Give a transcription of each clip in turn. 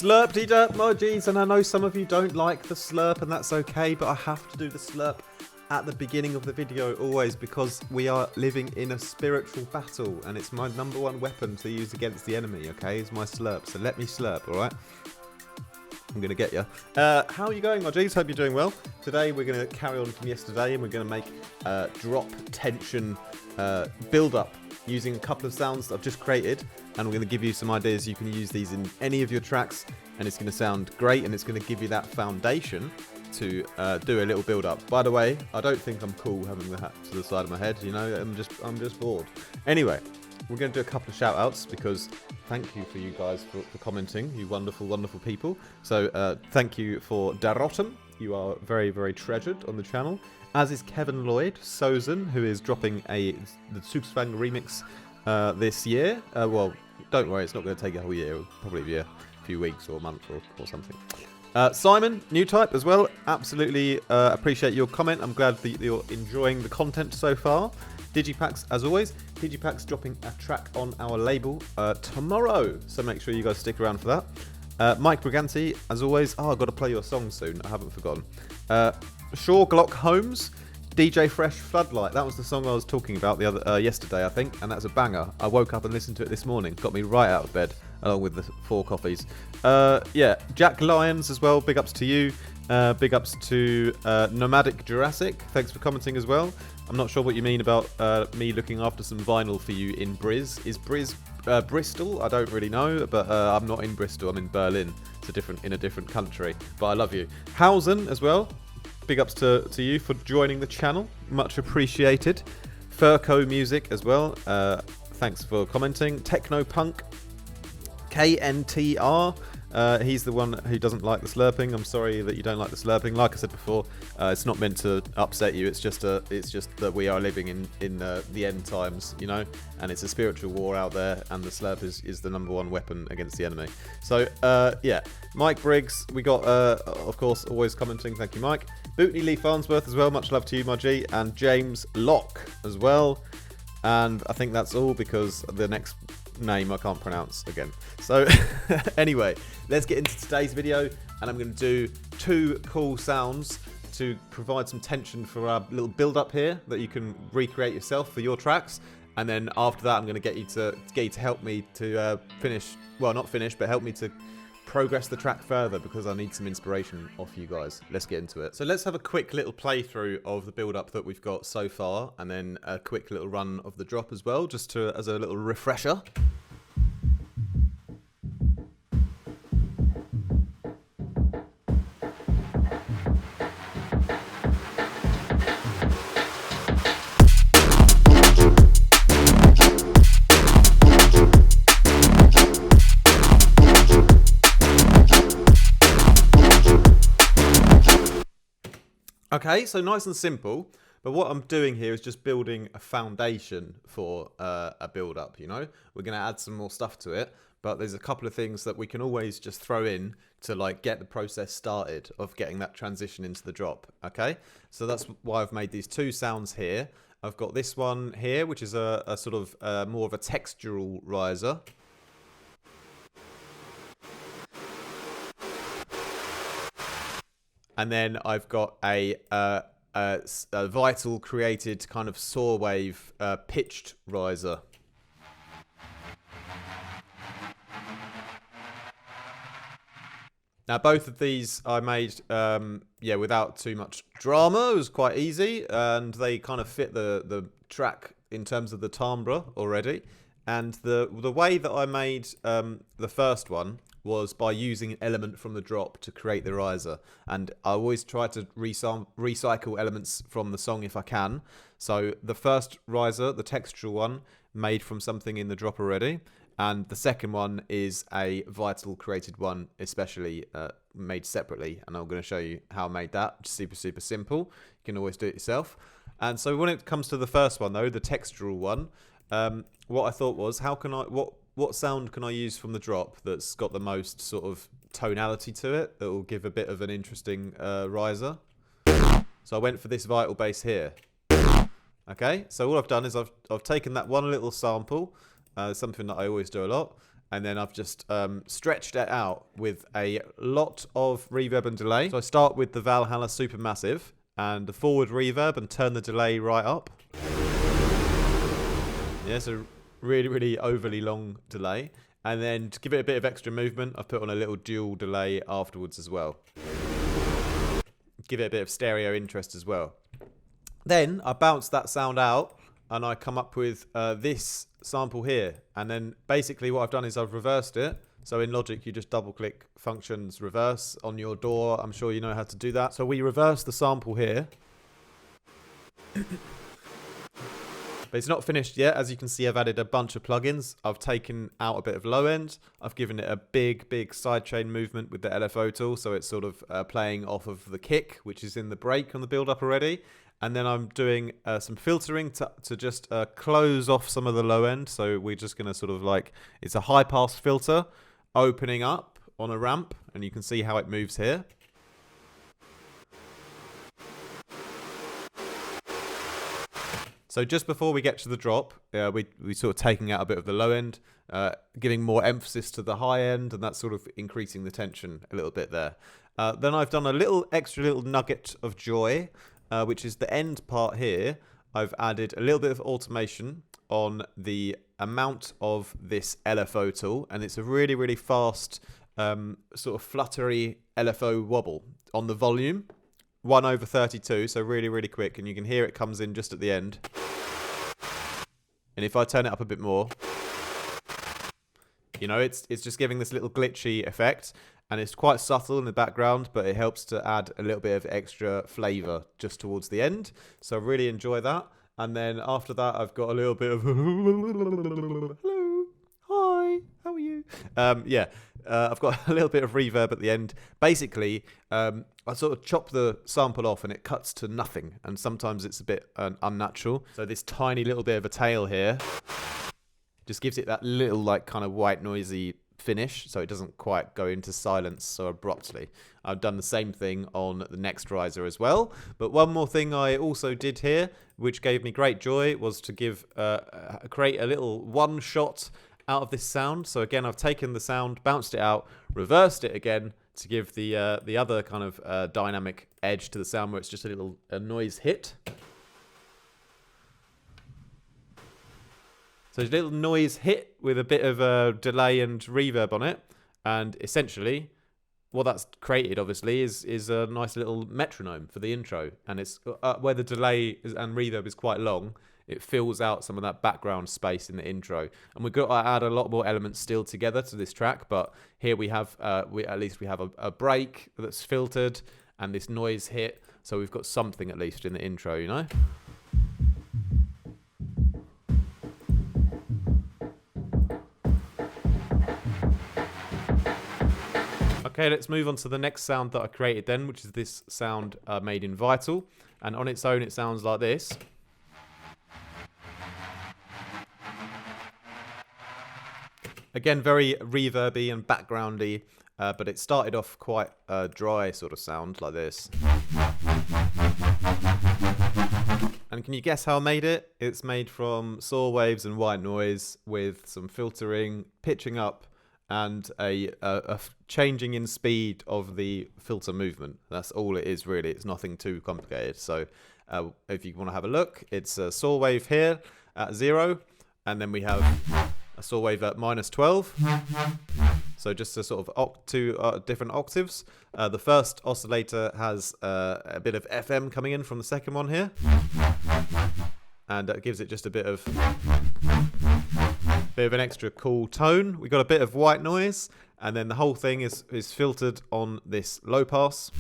Slurp-de-derp emojis, and I know some of you don't like the slurp, and that's okay, but I have to do the slurp at the beginning of the video always because we are living in a spiritual battle, and it's my #1 weapon to use against the enemy, okay? It's my slurp, so let me slurp, alright? I'm going to get you. How are you going, my G's? Hope you're doing well. Today we're going to carry on from yesterday, and we're going to make drop tension build-up using a couple of sounds that I've just created, and we're going to give you some ideas. You can use these in any of your tracks, and it's going to sound great, and it's going to give you that foundation to do a little build-up. By the way, I don't think I'm cool having the hat to the side of my head, you know, I'm just bored. Anyway, we're going to do a couple of shout-outs because thank you for you guys for commenting, you wonderful, wonderful people. So thank you for Darotten, you are very, very treasured on the channel. As is Kevin Lloyd, Sozan, who is dropping the Supersfang remix this year. Well, don't worry, it's not going to take a whole year. It'll probably be a few weeks or a month or something. Simon, new type as well. Absolutely appreciate your comment. I'm glad that you're enjoying the content so far. Digipax, as always. Digipax dropping a track on our label tomorrow, so make sure you guys stick around for that. Mike Briganti, as always. Oh, I've got to play your song soon. I haven't forgotten. Shaw Glock Holmes, DJ Fresh Floodlight. That was the song I was talking about yesterday, I think, and that's a banger. I woke up and listened to it this morning. Got me right out of bed, along with the 4 coffees. Yeah, Jack Lyons as well. Big ups to you. Big ups to Nomadic Jurassic. Thanks for commenting as well. I'm not sure what you mean about me looking after some vinyl for you in Briz. Is Briz Bristol? I don't really know, but I'm not in Bristol. I'm in Berlin. It's in a different country. But I love you. Hausen as well. Big ups to you for joining the channel. Much appreciated. Furco Music as well. Thanks for commenting. Techno Punk. KNTR. He's the one who doesn't like the slurping. I'm sorry that you don't like the slurping. Like I said before, it's not meant to upset you. It's just that we are living in the end times, you know, and it's a spiritual war out there, and the slurp is the #1 weapon against the enemy. So yeah, Mike Briggs, we got of course always commenting. Thank you, Mike. Bootney Lee Farnsworth as well. Much love to you, my G, and James Locke as well. And I think that's all because the next name I can't pronounce again. So anyway, let's get into today's video, and I'm going to do 2 cool sounds to provide some tension for our little build up here that you can recreate yourself for your tracks. And then after that, I'm going to get you to help me to finish, well, not finish, but help me to progress the track further, because I need some inspiration off you guys. Let's get into it. So let's have a quick little playthrough of the build up that we've got so far, and then a quick little run of the drop as well, just as a little refresher. Okay, so nice and simple, but what I'm doing here is just building a foundation for a build-up, you know? We're going to add some more stuff to it, but there's a couple of things that we can always just throw in to like get the process started of getting that transition into the drop, okay? So that's why I've made these 2 sounds here. I've got this one here, which is a sort of more of a textural riser. And then I've got a Vital created kind of saw wave pitched riser. Now both of these I made yeah, without too much drama. It was quite easy, and they kind of fit the track in terms of the timbre already. And the way that I made the first one was by using an element from the drop to create the riser, and I always try to recycle elements from the song if I can. So the first riser, the textural one, made from something in the drop already, and the second one is a Vital created one, especially made separately, and I'm going to show you how I made that. Super simple. You can always do it yourself. And so when it comes to the first one though, the textural one, what I thought was, how can I what sound can I use from the drop that's got the most sort of tonality to it that will give a bit of an interesting riser? So I went for this Vital bass here. Okay, so all I've done is I've taken that one little sample, something that I always do a lot, and then I've just stretched it out with a lot of reverb and delay. So I start with the Valhalla Supermassive and the forward reverb and turn the delay right up. Yeah, so really, really overly long delay. And then to give it a bit of extra movement, I've put on a little dual delay afterwards as well. Give it a bit of stereo interest as well. Then I bounce that sound out and I come up with this sample here. And then basically what I've done is I've reversed it. So in Logic, you just double click functions reverse on your DAW. I'm sure you know how to do that. So we reverse the sample here. But it's not finished yet. As you can see, I've added a bunch of plugins. I've taken out a bit of low end. I've given it a big sidechain movement with the LFO tool. So it's sort of playing off of the kick, which is in the break on the build-up already. And then I'm doing some filtering to just close off some of the low end. So we're just going to sort of like, it's a high pass filter opening up on a ramp. And you can see how it moves here. So just before we get to the drop, we sort of taking out a bit of the low end, giving more emphasis to the high end, and that's sort of increasing the tension a little bit there. Then I've done a little nugget of joy, which is the end part here. I've added a little bit of automation on the amount of this LFO tool, and it's a really, really fast, sort of fluttery LFO wobble on the volume. 1/32, so really, really quick, and you can hear it comes in just at the end. And if I turn it up a bit more, you know, it's just giving this little glitchy effect, and it's quite subtle in the background, but it helps to add a little bit of extra flavor just towards the end. So I really enjoy that. And then after that, I've got a little bit of hello, hi, how are you? I've got a little bit of reverb at the end. Basically, I sort of chop the sample off and it cuts to nothing. And sometimes it's a bit unnatural. So this tiny little bit of a tail here just gives it that little like kind of white noisy finish. So it doesn't quite go into silence so abruptly. I've done the same thing on the next riser as well. But one more thing I also did here, which gave me great joy, was to create a little one shot out of this sound. So again, I've taken the sound, bounced it out, reversed it again to give the other kind of dynamic edge to the sound, where it's just a noise hit. So it's a little noise hit with a bit of delay and reverb on it, and essentially what that's created obviously is a nice little metronome for the intro, and it's where the delay and reverb is quite long. It fills out some of that background space in the intro. And we've got to add a lot more elements still together to this track. But here we have, at least we have a break that's filtered and this noise hit. So we've got something at least in the intro, you know? Okay, let's move on to the next sound that I created then, which is this sound made in Vital. And on its own, it sounds like this. Again, very reverby and backgroundy, but it started off quite a dry sort of sound like this. And can you guess how I made it? It's made from saw waves and white noise with some filtering, pitching up, and a changing in speed of the filter movement. That's all it is really. It's nothing too complicated. So if you want to have a look, it's a saw wave here at 0, and then we have a saw wave at -12. So just a sort of two different octaves. The first oscillator has a bit of FM coming in from the second one here. And that gives it just a bit of an extra cool tone. We got a bit of white noise, and then the whole thing is filtered on this low pass.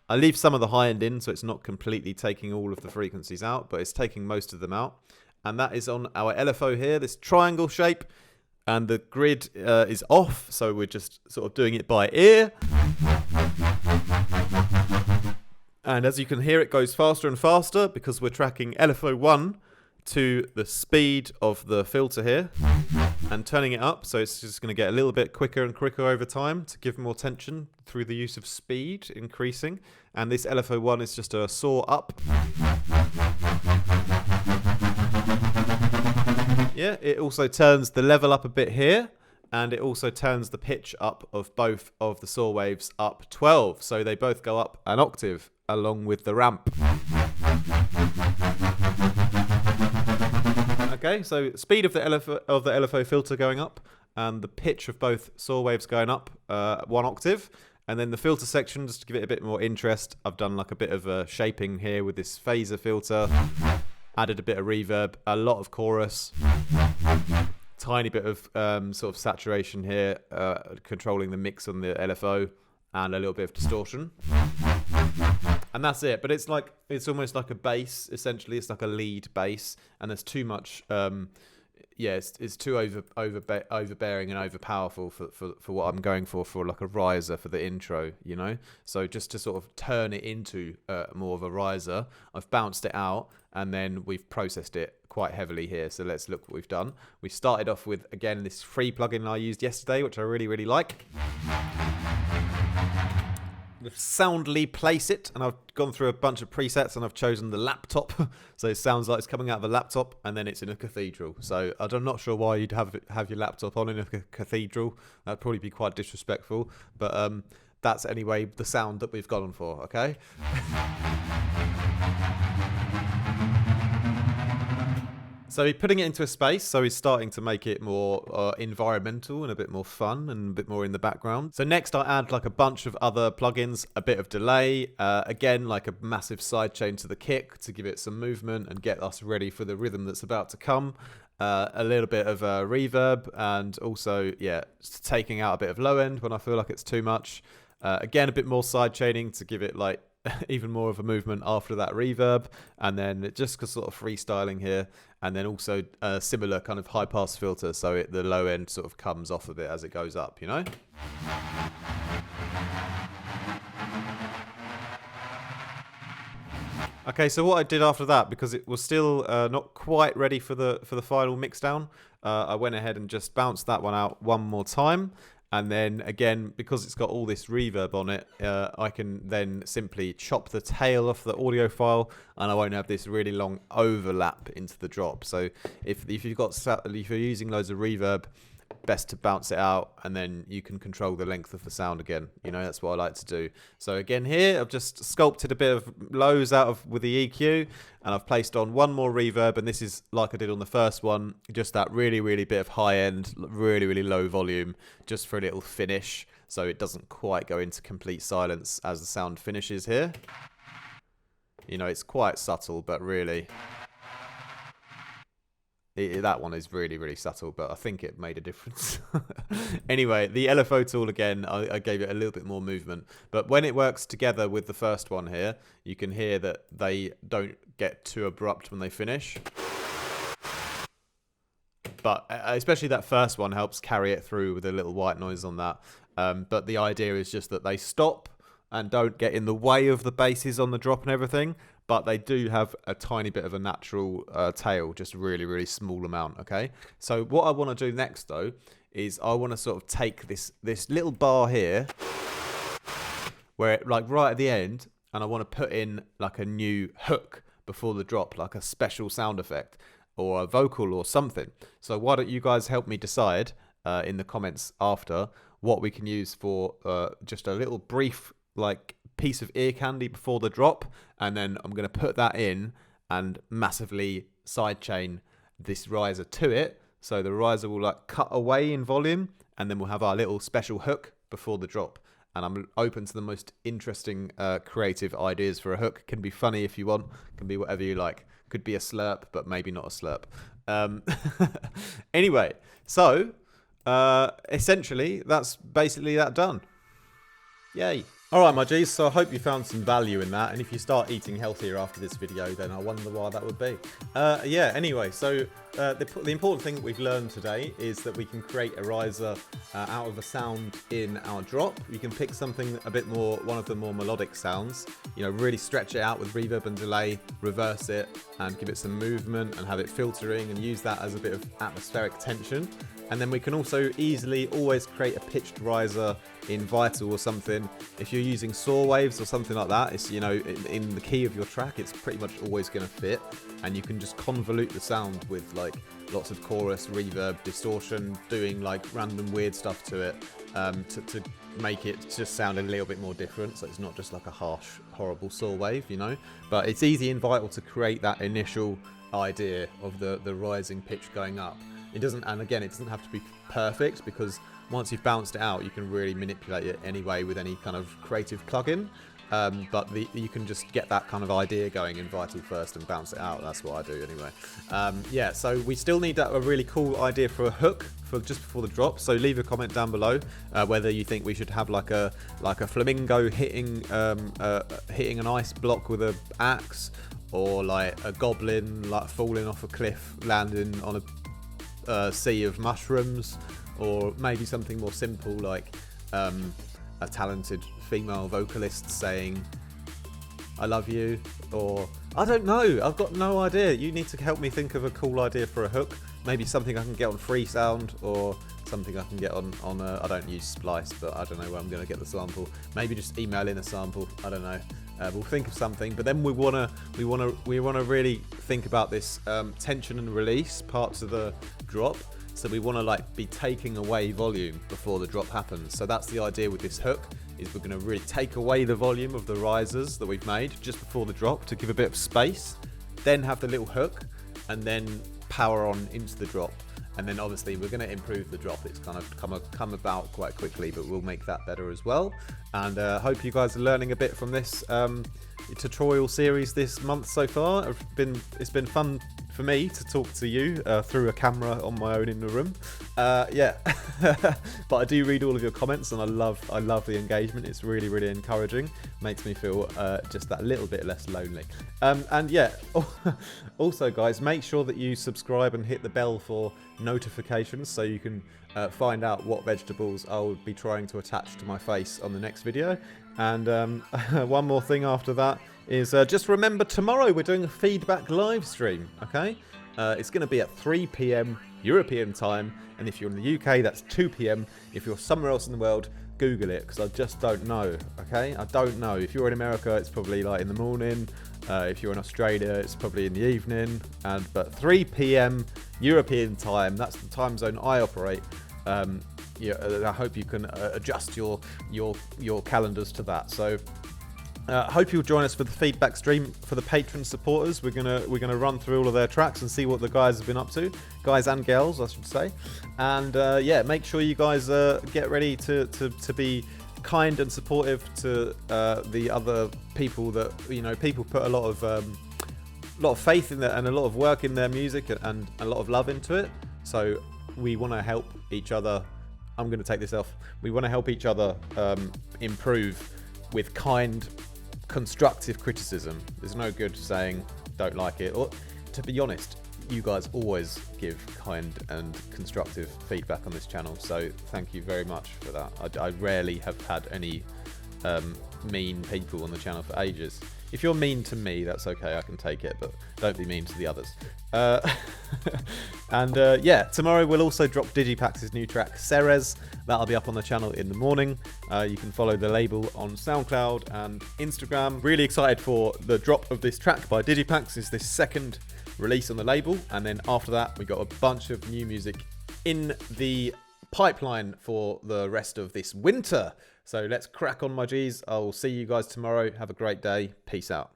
I leave some of the high end in, so it's not completely taking all of the frequencies out, but it's taking most of them out. And that is on our LFO here, this triangle shape, and the grid is off, so we're just sort of doing it by ear. And as you can hear, it goes faster and faster because we're tracking LFO 1 to the speed of the filter here and turning it up, so it's just going to get a little bit quicker and quicker over time to give more tension through the use of speed increasing. And this LFO 1 is just a saw up. Yeah, it also turns the level up a bit here, and it also turns the pitch up of both of the saw waves up 12, so they both go up an octave along with the ramp. Okay, so speed of the LFO filter going up, and the pitch of both saw waves going up 1 octave. And then the filter section, just to give it a bit more interest, I've done like a bit of a shaping here with this phaser filter. Added a bit of reverb, a lot of chorus, tiny bit of sort of saturation here, controlling the mix on the LFO, and a little bit of distortion. And that's it. But it's like, it's almost like a bass, essentially. It's like a lead bass, and there's too much... it's too overbearing and overpowerful for what I'm going for like a riser for the intro, you know. So just to sort of turn it into more of a riser, I've bounced it out, and then we've processed it quite heavily here. So let's look what we've done. We started off with, again, this free plugin I used yesterday, which I really like. Soundly place it, and I've gone through a bunch of presets, and I've chosen the laptop, so it sounds like it's coming out of a laptop, and then it's in a cathedral. So I'm not sure why you'd have your laptop on in a cathedral. That'd probably be quite disrespectful, but that's anyway the sound that we've gone for. Okay. So he's putting it into a space, so he's starting to make it more environmental and a bit more fun and a bit more in the background. So next I add like a bunch of other plugins, a bit of delay, again like a massive sidechain to the kick to give it some movement and get us ready for the rhythm that's about to come. A little bit of reverb, and also, yeah, taking out a bit of low end when I feel like it's too much. Again, a bit more sidechaining to give it like even more of a movement after that reverb, and then just sort of freestyling here, and then also a similar kind of high pass filter, so the low end sort of comes off a bit as it goes up, you know. Okay, so what I did after that, because it was still not quite ready for the final mix down, I went ahead and just bounced that one out one more time. And then again, because it's got all this reverb on it, I can then simply chop the tail off the audio file, and I won't have this really long overlap into the drop. So if you're using loads of reverb, best to bounce it out, and then you can control the length of the sound again. You know, that's what I like to do. So again here, I've just sculpted a bit of lows with the EQ, and I've placed on one more reverb, and this is like I did on the first one, just that really bit of high end, really low volume, just for a little finish, so it doesn't quite go into complete silence as the sound finishes here. You know, it's quite subtle, but really... that one is really subtle, but I think it made a difference. Anyway, the LFO tool, again, I gave it a little bit more movement. But when it works together with the first one here, you can hear that they don't get too abrupt when they finish. But especially that first one helps carry it through with a little white noise on that. But the idea is just that they stop and don't get in the way of the basses on the drop and everything. But they do have a tiny bit of a natural tail, just a really small amount, okay? So what I want to do next, though, is I want to sort of take this little bar here, where like right at the end, and I want to put in like a new hook before the drop, like a special sound effect or a vocal or something. So why don't you guys help me decide in the comments after what we can use for just a little brief like piece of ear candy before the drop, and then I'm going to put that in and massively sidechain this riser to it, so the riser will like cut away in volume, and then we'll have our little special hook before the drop. And I'm open to the most interesting creative ideas for a hook. Can be funny if you want, can be whatever you like. Could be a slurp, but maybe not a slurp. Anyway, so essentially that's basically that done. Yay. Alright my G's, so I hope you found some value in that, and if you start eating healthier after this video, then I wonder why that would be. Yeah, anyway, so the important thing that we've learned today is that we can create a riser out of a sound in our drop. You can pick something a bit more, one of the more melodic sounds, you know, really stretch it out with reverb and delay, reverse it, and give it some movement, and have it filtering, and use that as a bit of atmospheric tension. And then we can also easily always create a pitched riser in Vital or something. If you're using saw waves or something like that, it's, you know, in the key of your track, it's pretty much always going to fit. And you can just convolute the sound with like lots of chorus, reverb, distortion, doing like random weird stuff to it, to make it just sound a little bit more different, so it's not just like a harsh, horrible saw wave, you know. But it's easy in Vital to create that initial idea of the rising pitch going up. It doesn't, and again, it doesn't have to be perfect, because once you've bounced it out, you can really manipulate it anyway with any kind of creative plugin. But you can just get that kind of idea going in Vital first and bounce it out. That's what I do anyway. Yeah, so we still need a really cool idea for a hook for just before the drop. So leave a comment down below whether you think we should have like a flamingo hitting an ice block with an axe, or like a goblin like falling off a cliff landing on a sea of mushrooms, or maybe something more simple like a talented female vocalist saying I love you, or I don't know, I've got no idea. You need to help me think of a cool idea for a hook. Maybe something I can get on Freesound, or something I can get on I don't use Splice, but I don't know where I'm going to get the sample. Maybe just email in a sample, I don't know. We'll think of something, but then we wanna really think about this tension and release parts of the drop. So we want to like be taking away volume before the drop happens. So that's the idea with this hook, is we're going to really take away the volume of the risers that we've made just before the drop to give a bit of space, then have the little hook, and then power on into the drop. And then obviously we're going to improve the drop. It's kind of come about quite quickly, but we'll make that better as well. And hope you guys are learning a bit from this tutorial series this month so far. It's been fun for me to talk to you through a camera on my own in the room. Yeah, but I do read all of your comments, and I love the engagement. It's really, really encouraging. Makes me feel just that little bit less lonely. And yeah, also guys, make sure that you subscribe and hit the bell for notifications, so you can find out what vegetables I'll be trying to attach to my face on the next video. And one more thing after that is just remember, tomorrow we're doing a feedback live stream, okay? It's going to be at 3 PM European time, and if you're in the UK, that's 2 PM. If you're somewhere else in the world, Google it, because I just don't know, okay? I don't know. If you're in America, it's probably like in the morning. If you're in Australia, it's probably in the evening. But 3 PM European time, that's the time zone I operate. Yeah, I hope you can adjust your calendars to that. So hope you'll join us for the feedback stream for the patron supporters. We're gonna run through all of their tracks and see what the guys have been up to, guys and girls, I should say. And yeah, make sure you guys get ready to be kind and supportive to the other people that, you know, people put a lot of faith in that and a lot of work in their music and a lot of love into it. So we want to help each other. I'm going to take this off. We want to help each other improve with kind, constructive criticism. There's no good saying don't like it. Or, to be honest, you guys always give kind and constructive feedback on this channel, so thank you very much for that. I rarely have had any mean people on the channel for ages. If you're mean to me, that's okay, I can take it, but don't be mean to the others. And yeah, tomorrow we'll also drop Digipax's new track, Ceres. That'll be up on the channel in the morning. You can follow the label on SoundCloud and Instagram. Really excited for the drop of this track by Digipax. It's this second release on the label, and then after that we got a bunch of new music in the pipeline for the rest of this winter. So let's crack on, my G's. I'll see you guys tomorrow. Have a great day. Peace out.